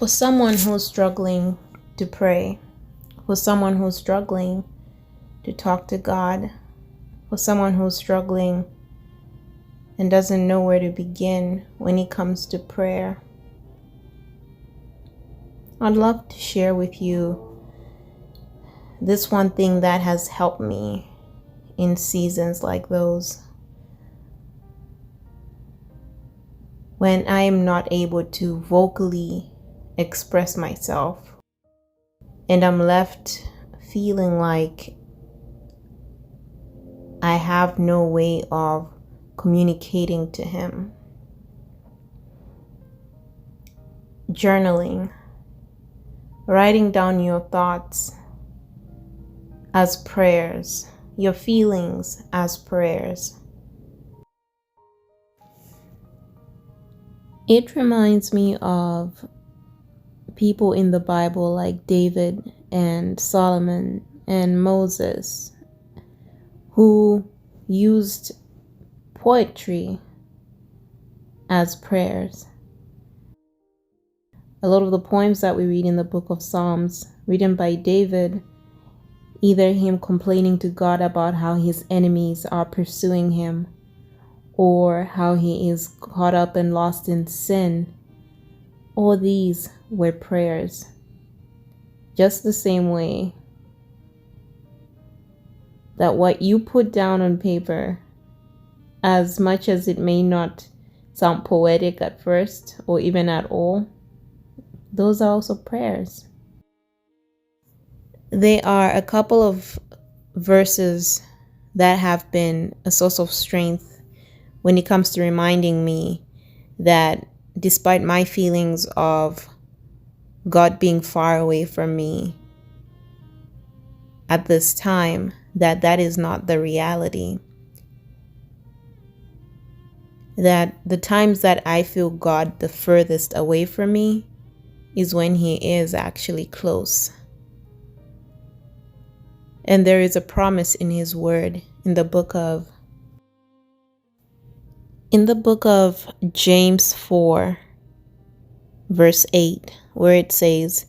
For someone who's struggling to pray, for someone who's struggling to talk to God, for someone who's struggling and doesn't know where to begin when it comes to prayer, I'd love to share with you this one thing that has helped me in seasons like those, when I am not able to vocally express myself and I'm left feeling like I have no way of communicating to Him. Journaling, writing down your thoughts as prayers, your feelings as prayers. It reminds me of people in the Bible like David and Solomon and Moses, who used poetry as prayers. A lot of the poems that we read in the book of Psalms, written by David, either him complaining to God about how his enemies are pursuing him, or how he is caught up and lost in sin, all these were prayers. Just the same way that what you put down on paper, as much as it may not sound poetic at first or even at all, those are also prayers. There are a couple of verses that have been a source of strength when it comes to reminding me that despite my feelings of God being far away from me at this time, that is not the reality. That the times that I feel God the furthest away from me is when He is actually close. And there is a promise in His word in the book of James 4, verse 8, where it says,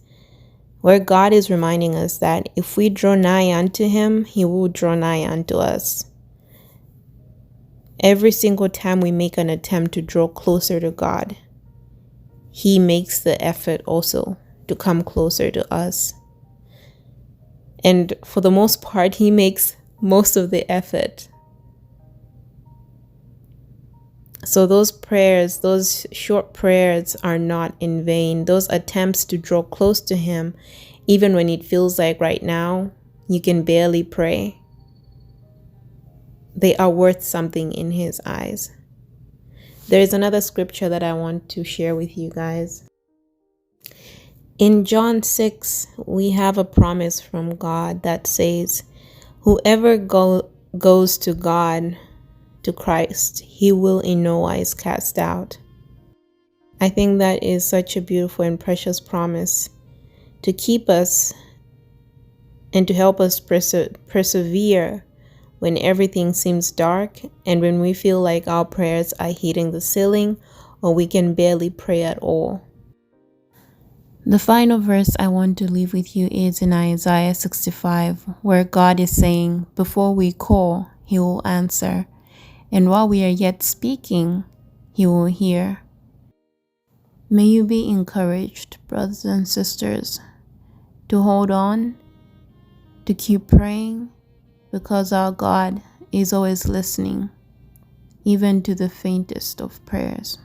where God is reminding us that if we draw nigh unto Him, He will draw nigh unto us. Every single time we make an attempt to draw closer to God, He makes the effort also to come closer to us. And for the most part, He makes most of the effort. So those prayers, those short prayers are not in vain. Those attempts to draw close to Him, even when it feels like right now you can barely pray, they are worth something in His eyes. There is another scripture that I want to share with you guys. In John 6, we have a promise from God that says, whoever goes to God, to Christ, He will in no wise cast out. I think that is such a beautiful and precious promise to keep us and to help us persevere when everything seems dark and when we feel like our prayers are hitting the ceiling or we can barely pray at all. The final verse I want to leave with you is in Isaiah 65, where God is saying, before we call, He will answer. And while we are yet speaking, He will hear. May you be encouraged, brothers and sisters, to hold on, to keep praying, because our God is always listening, even to the faintest of prayers.